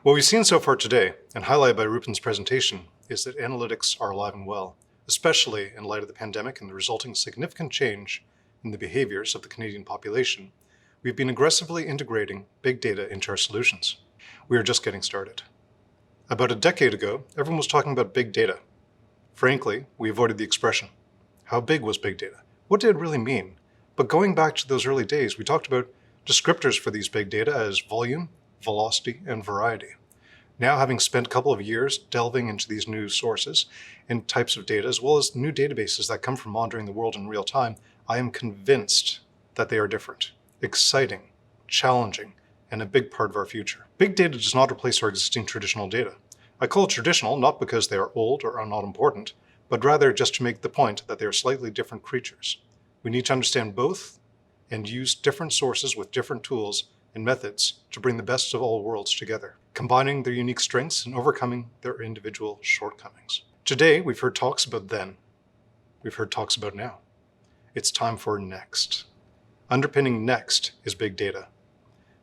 What we've seen so far today, and highlighted by Rupen's presentation, is that analytics are alive and well, especially in light of the pandemic and the resulting significant change in the behaviors of the Canadian population. We've been aggressively integrating big data into our solutions. We are just getting started. About a decade ago, everyone was talking about big data. Frankly, we avoided the expression. How big was big data? What did it really mean? But going back to those early days, we talked about descriptors for these big data as volume, velocity, and variety. Now, having spent a couple of years delving into these new sources and types of data, as well as new databases that come from monitoring the world in real time, I am convinced that they are different, exciting, challenging, and a big part of our future. Big data does not replace our existing traditional data. I call it traditional not because they are old or are not important, but rather just to make the point that they are slightly different creatures. We need to understand both and use different sources with different tools and methods to bring the best of all worlds together, combining their unique strengths and overcoming their individual shortcomings. Today, we've heard talks about then. We've heard talks about now. It's time for next. Underpinning next is big data.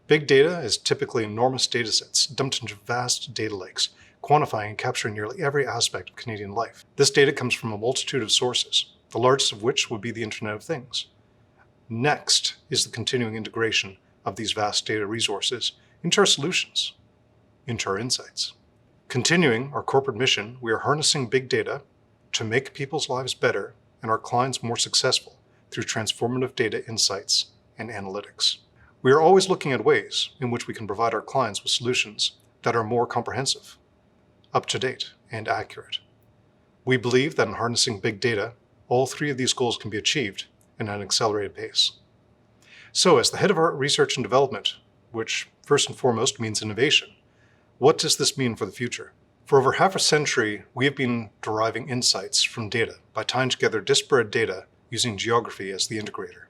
Big data is typically enormous data sets dumped into vast data lakes, quantifying and capturing nearly every aspect of Canadian life. This data comes from a multitude of sources, the largest of which would be the Internet of Things. Next is the continuing integration of these vast data resources into our solutions, into our insights. Continuing our corporate mission, we are harnessing big data to make people's lives better and our clients more successful through transformative data insights and analytics. We are always looking at ways in which we can provide our clients with solutions that are more comprehensive, up-to-date, and accurate. We believe that in harnessing big data, all three of these goals can be achieved at an accelerated pace. So, as the head of our research and development, which first and foremost means innovation, what does this mean for the future? For over half a century, we have been deriving insights from data by tying together disparate data using geography as the integrator.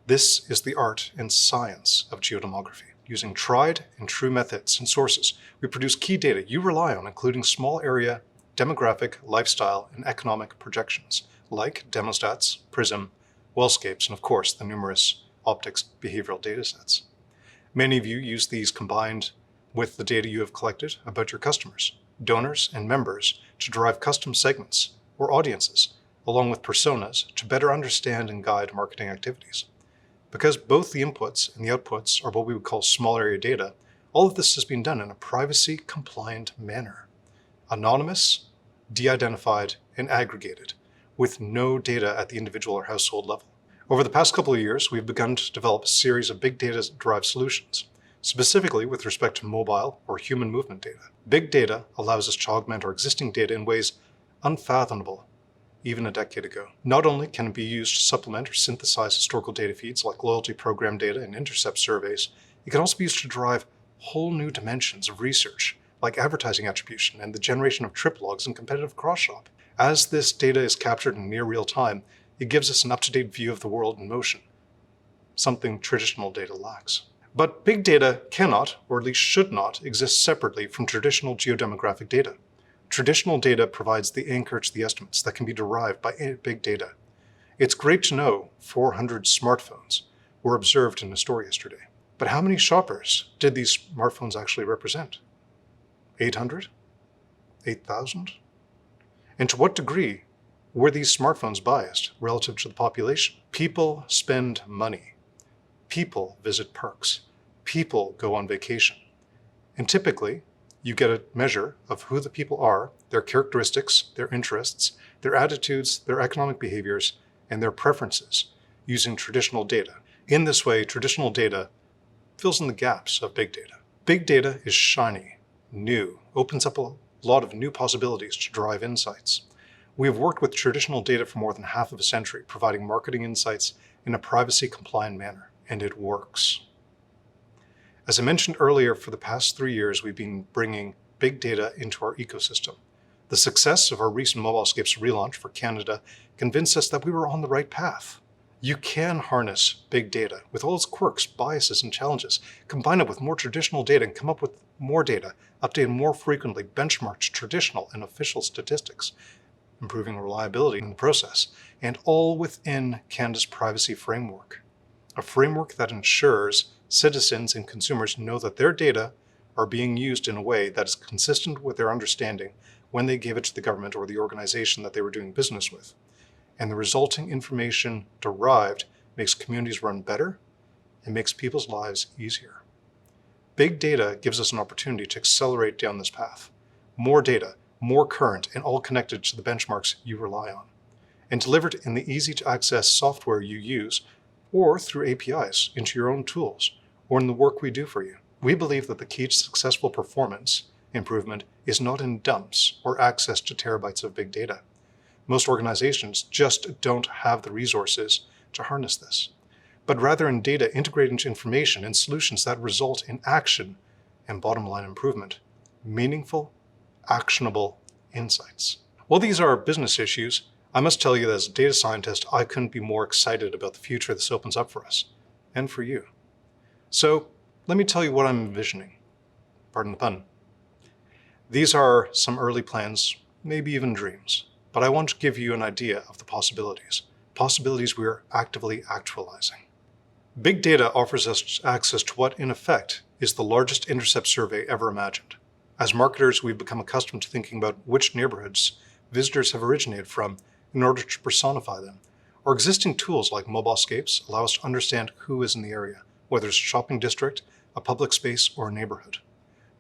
This is the art and science of geodemography. Using tried and true methods and sources, we produce key data you rely on, including small area, demographic, lifestyle, and economic projections, like demostats, PRISM, wellscapes, and of course, the numerous optics behavioral datasets. Many of you use these combined with the data you have collected about your customers, donors, and members to derive custom segments or audiences, along with personas to better understand and guide marketing activities. Because both the inputs and the outputs are what we would call small area data, all of this has been done in a privacy-compliant manner. Anonymous, de-identified, and aggregated, with no data at the individual or household level. Over the past couple of years, we've begun to develop a series of big data-derived solutions, specifically with respect to mobile or human movement data. Big data allows us to augment our existing data in ways unfathomable even a decade ago. Not only can it be used to supplement or synthesize historical data feeds like loyalty program data and intercept surveys, it can also be used to derive whole new dimensions of research, like advertising attribution and the generation of trip logs and competitive cross-shop. As this data is captured in near real time, it gives us an up-to-date view of the world in motion, something traditional data lacks. But big data cannot, or at least should not, exist separately from traditional geodemographic data. Traditional data provides the anchor to the estimates that can be derived by big data. It's great to know 400 smartphones were observed in a store yesterday. But how many shoppers did these smartphones actually represent? 800? 8,000? And to what degree were these smartphones biased relative to the population? People spend money. People visit parks. People go on vacation. And typically, you get a measure of who the people are, their characteristics, their interests, their attitudes, their economic behaviors, and their preferences using traditional data. In this way, traditional data fills in the gaps of big data. Big data is shiny, new, opens up a lot of new possibilities to drive insights. We have worked with traditional data for more than half of a century, providing marketing insights in a privacy-compliant manner, and it works. As I mentioned earlier, for the past 3 years, we've been bringing big data into our ecosystem. The success of our recent MobileScapes relaunch for Canada convinced us that we were on the right path. You can harness big data with all its quirks, biases, and challenges, combine it with more traditional data and come up with more data, updated more frequently, benchmarked traditional and official statistics, improving reliability in the process, and all within Canada's privacy framework. A framework that ensures citizens and consumers know that their data are being used in a way that is consistent with their understanding when they gave it to the government or the organization that they were doing business with. And the resulting information derived makes communities run better and makes people's lives easier. Big data gives us an opportunity to accelerate down this path. More data, more current, and all connected to the benchmarks you rely on, and delivered in the easy-to-access software you use or through APIs into your own tools or in the work we do for you. We believe that the key to successful performance improvement is not in dumps or access to terabytes of big data. Most organizations just don't have the resources to harness this, but rather in data integrated into information and solutions that result in action and bottom-line improvement, meaningful, actionable insights. While these are business issues, I must tell you that as a data scientist, I couldn't be more excited about the future this opens up for us, and for you. So let me tell you what I'm envisioning. Pardon the pun. These are some early plans, maybe even dreams, but I want to give you an idea of the possibilities we are actively actualizing. Big data offers us access to what, in effect, is the largest intercept survey ever imagined. As marketers, we've become accustomed to thinking about which neighborhoods visitors have originated from in order to personify them. Our existing tools like mobilescapes allow us to understand who is in the area, whether it's a shopping district, a public space, or a neighborhood.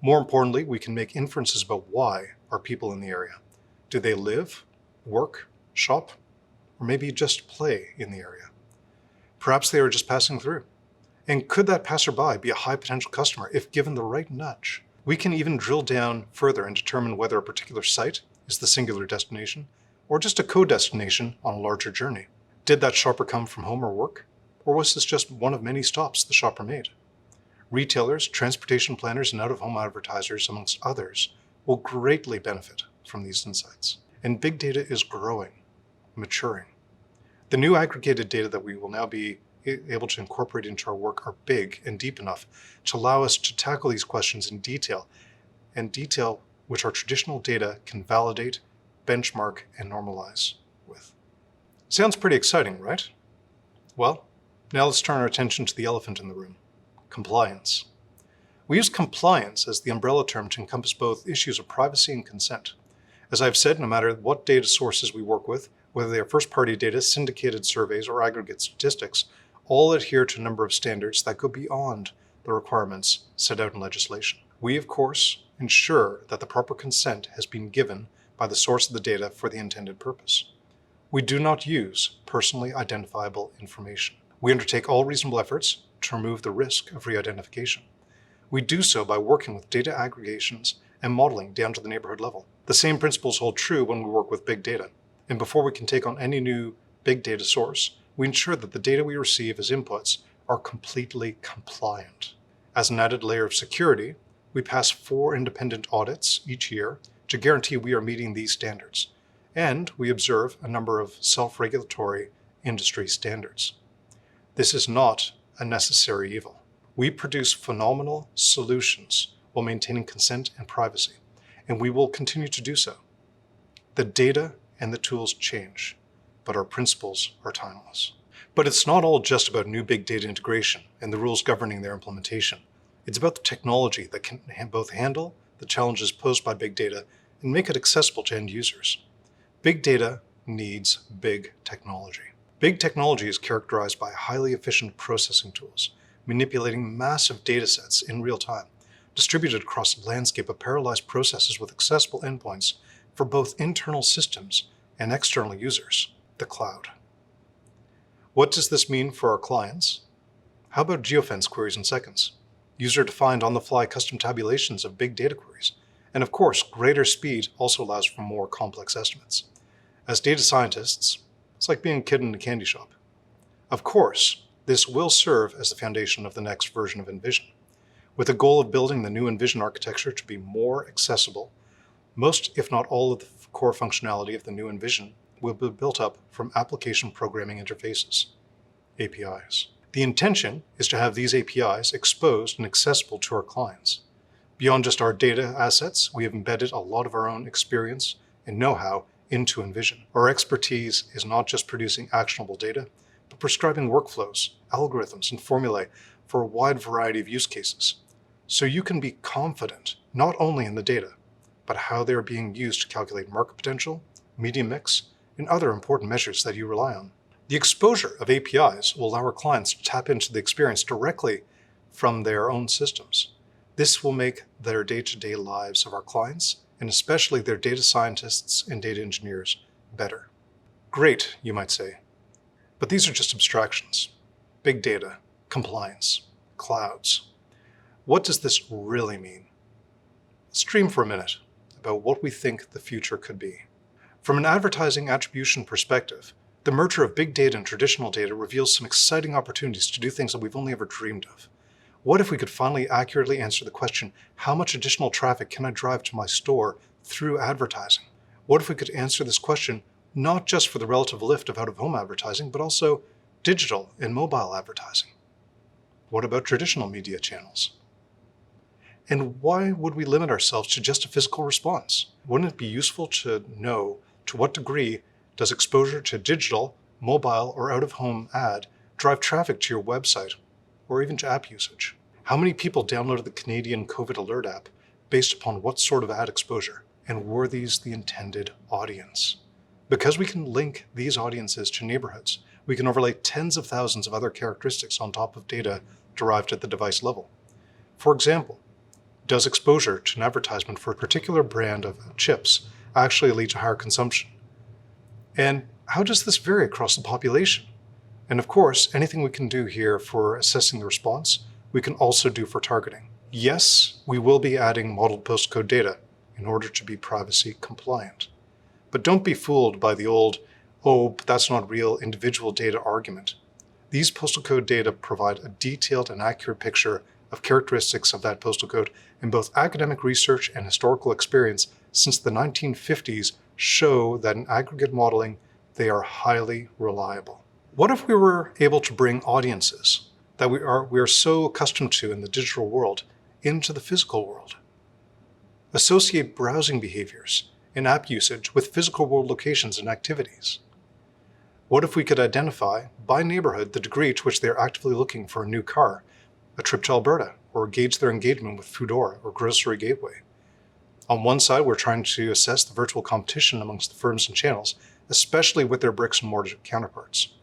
More importantly, we can make inferences about why are people in the area. Do they live, work, shop, or maybe just play in the area? Perhaps they are just passing through. And could that passerby be a high potential customer if given the right nudge? We can even drill down further and determine whether a particular site is the singular destination or just a co-destination on a larger journey. Did that shopper come from home or work? Or was this just one of many stops the shopper made? Retailers, transportation planners, and out-of-home advertisers, amongst others, will greatly benefit from these insights. And big data is growing, maturing. The new aggregated data that we will now be able to incorporate into our work are big and deep enough to allow us to tackle these questions in detail, and detail which our traditional data can validate, benchmark, and normalize with. Sounds pretty exciting, right? Well, now let's turn our attention to the elephant in the room, compliance. We use compliance as the umbrella term to encompass both issues of privacy and consent. As I've said, no matter what data sources we work with, whether they are first-party data, syndicated surveys, or aggregate statistics, all adhere to a number of standards that go beyond the requirements set out in legislation. We, of course, ensure that the proper consent has been given by the source of the data for the intended purpose. We do not use personally identifiable information. We undertake all reasonable efforts to remove the risk of re-identification. We do so by working with data aggregations and modeling down to the neighborhood level. The same principles hold true when we work with big data. And before we can take on any new big data source, we ensure that the data we receive as inputs are completely compliant. As an added layer of security, we pass 4 independent audits each year to guarantee we are meeting these standards. And we observe a number of self-regulatory industry standards. This is not a necessary evil. We produce phenomenal solutions while maintaining consent and privacy, and we will continue to do so. The data and the tools change, but our principles are timeless. But it's not all just about new big data integration and the rules governing their implementation. It's about the technology that can both handle the challenges posed by big data and make it accessible to end users. Big data needs big technology. Big technology is characterized by highly efficient processing tools, manipulating massive data sets in real time, distributed across a landscape of parallelized processes with accessible endpoints for both internal systems and external users, the cloud. What does this mean for our clients? How about geofence queries in seconds? User-defined on-the-fly custom tabulations of big data queries. And of course, greater speed also allows for more complex estimates. As data scientists, it's like being a kid in a candy shop. Of course, this will serve as the foundation of the next version of Envision, with the goal of building the new Envision architecture to be more accessible. Most, if not all, of the core functionality of the new Envision will be built up from application programming interfaces, APIs. The intention is to have these APIs exposed and accessible to our clients. Beyond just our data assets, we have embedded a lot of our own experience and know-how into Envision. Our expertise is not just producing actionable data, but prescribing workflows, algorithms, and formulae for a wide variety of use cases. so you can be confident not only in the data, but how they are being used to calculate market potential, media mix, and other important measures that you rely on. The exposure of APIs will allow our clients to tap into the experience directly from their own systems. This will make their day-to-day lives of our clients, and especially their data scientists and data engineers, better. Great, you might say, but these are just abstractions. Big data, compliance, clouds. What does this really mean? Let's dream for a minute about what we think the future could be. From an advertising attribution perspective, the merger of big data and traditional data reveals some exciting opportunities to do things that we've only ever dreamed of. What if we could finally accurately answer the question, how much additional traffic can I drive to my store through advertising? What if we could answer this question not just for the relative lift of out-of-home advertising, but also digital and mobile advertising? What about traditional media channels? And why would we limit ourselves to just a physical response? Wouldn't it be useful to know to what degree does exposure to digital, mobile, or out-of-home ad drive traffic to your website, or even to app usage? How many people downloaded the Canadian COVID Alert app based upon what sort of ad exposure? And were these the intended audience? Because we can link these audiences to neighborhoods, we can overlay tens of thousands of other characteristics on top of data derived at the device level. For example, does exposure to an advertisement for a particular brand of chips actually lead to higher consumption? And how does this vary across the population? And of course, anything we can do here for assessing the response, we can also do for targeting. Yes, we will be adding modeled postcode data in order to be privacy compliant. But don't be fooled by the old, oh, but that's not real individual data argument. These postal code data provide a detailed and accurate picture of characteristics of that postal code, and both academic research and historical experience since the 1950s show that in aggregate modeling, they are highly reliable. What if we were able to bring audiences that we are so accustomed to in the digital world into the physical world? Associate browsing behaviors and app usage with physical world locations and activities. What if we could identify by neighborhood the degree to which they are actively looking for a new car, a trip to Alberta, or gauge their engagement with Foodora or Grocery Gateway? On one side, we're trying to assess the virtual competition amongst the firms and channels, especially with their bricks and mortar counterparts.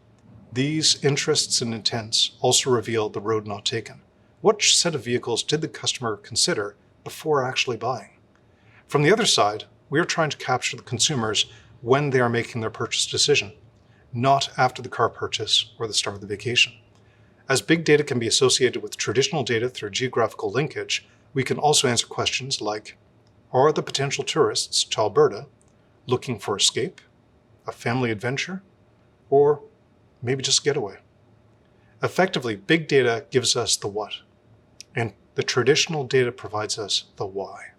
These interests and intents also reveal the road not taken. What set of vehicles did the customer consider before actually buying? From the other side, we are trying to capture the consumers when they are making their purchase decision, not after the car purchase or the start of the vacation. As big data can be associated with traditional data through geographical linkage, we can also answer questions like, are the potential tourists to Alberta looking for escape, a family adventure, or maybe just getaway? Effectively, big data gives us the what, and the traditional data provides us the why.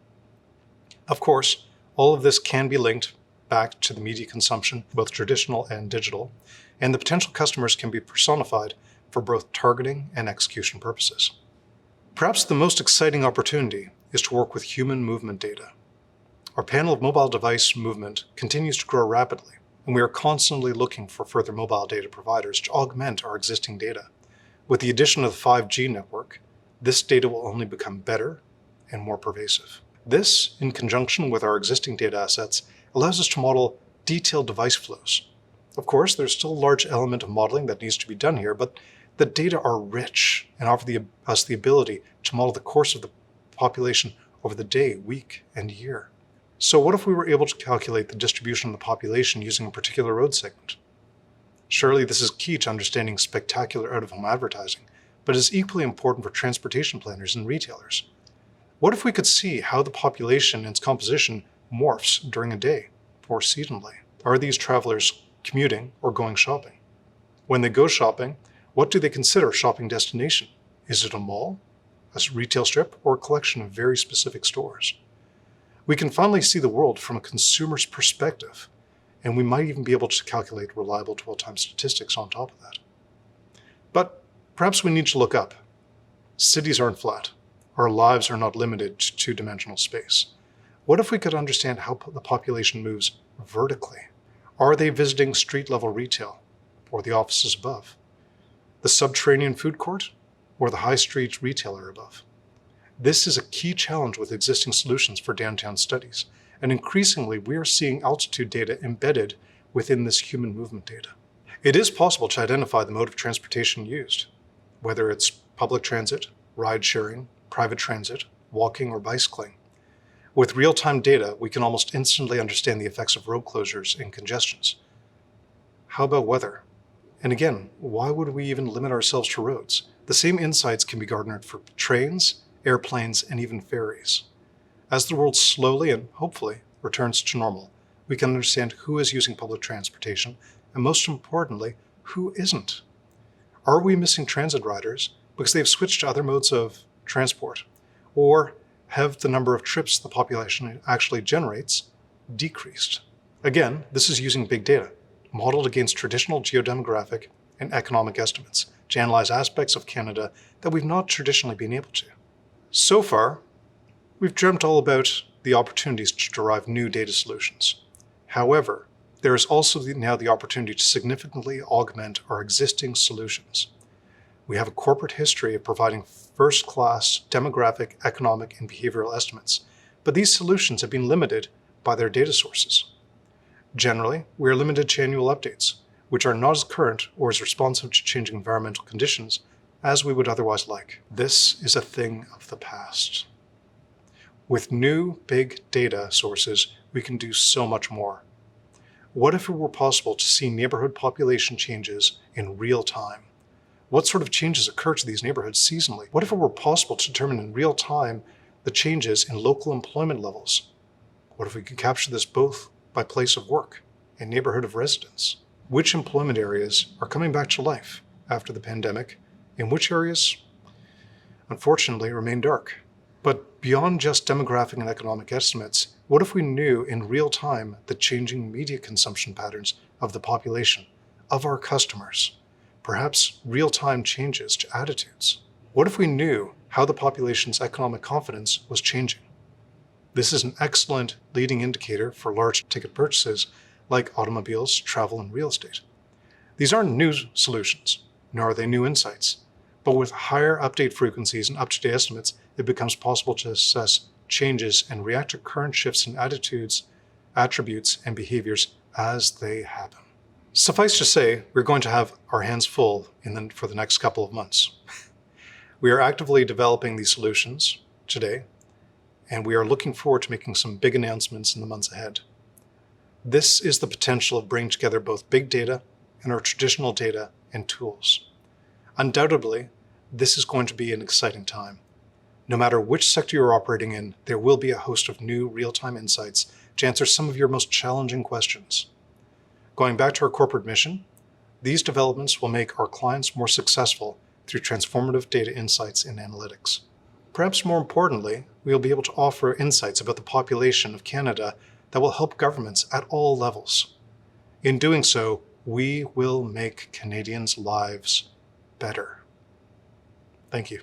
Of course, all of this can be linked back to the media consumption, both traditional and digital, and the potential customers can be personified for both targeting and execution purposes. Perhaps the most exciting opportunity is to work with human movement data. Our panel of mobile device movement continues to grow rapidly, and we are constantly looking for further mobile data providers to augment our existing data. With the addition of the 5G network, this data will only become better and more pervasive. This, in conjunction with our existing data assets, allows us to model detailed device flows. Of course, there's still a large element of modeling that needs to be done here, but the data are rich and offer us the ability to model the course of the population over the day, week, and year. So what if we were able to calculate the distribution of the population using a particular road segment? Surely this is key to understanding spectacular out-of-home advertising, but is equally important for transportation planners and retailers. What if we could see how the population and its composition morphs during a day or seasonally? Are these travelers commuting or going shopping? When they go shopping, what do they consider a shopping destination? Is it a mall, a retail strip, or a collection of very specific stores? We can finally see the world from a consumer's perspective, and we might even be able to calculate reliable dwell-time statistics on top of that. But perhaps we need to look up. Cities aren't flat. Our lives are not limited to two-dimensional space. What if we could understand how the population moves vertically? Are they visiting street-level retail or the offices above? The subterranean food court or the high street retailer above? This is a key challenge with existing solutions for downtown studies, and increasingly we are seeing altitude data embedded within this human movement data. It is possible to identify the mode of transportation used, whether it's public transit, ride-sharing, private transit, walking, or bicycling. With real-time data, we can almost instantly understand the effects of road closures and congestions. How about weather? And again, why would we even limit ourselves to roads? The same insights can be garnered for trains, airplanes, and even ferries. As the world slowly and hopefully returns to normal, we can understand who is using public transportation, and most importantly, who isn't. Are we missing transit riders because they've switched to other modes of transport? Or have the number of trips the population actually generates decreased? Again, this is using big data, modeled against traditional geodemographic and economic estimates, to analyze aspects of Canada that we've not traditionally been able to. So far, we've dreamt all about the opportunities to derive new data solutions. However, there is also now the opportunity to significantly augment our existing solutions. We have a corporate history of providing first-class demographic, economic, and behavioral estimates, but these solutions have been limited by their data sources. Generally, we are limited to annual updates, which are not as current or as responsive to changing environmental conditions as we would otherwise like. This is a thing of the past. With new big data sources, we can do so much more. What if it were possible to see neighborhood population changes in real time? What sort of changes occur to these neighborhoods seasonally? What if it were possible to determine in real time the changes in local employment levels? What if we could capture this both by place of work and neighborhood of residence? Which employment areas are coming back to life after the pandemic, and which areas, unfortunately, remain dark? But beyond just demographic and economic estimates, what if we knew in real time the changing media consumption patterns of the population, of our customers? Perhaps real-time changes to attitudes. What if we knew how the population's economic confidence was changing? This is an excellent leading indicator for large ticket purchases like automobiles, travel, and real estate. These aren't new solutions, nor are they new insights. But with higher update frequencies and up-to-date estimates, it becomes possible to assess changes and react to current shifts in attitudes, attributes, and behaviors as they happen. Suffice to say, we're going to have our hands full for the next couple of months. We are actively developing these solutions today, and we are looking forward to making some big announcements in the months ahead. This is the potential of bringing together both big data and our traditional data and tools. Undoubtedly, this is going to be an exciting time. No matter which sector you're operating in, there will be a host of new real-time insights to answer some of your most challenging questions. Going back to our corporate mission, these developments will make our clients more successful through transformative data insights and analytics. Perhaps more importantly, we will be able to offer insights about the population of Canada that will help governments at all levels. In doing so, we will make Canadians' lives better. Thank you.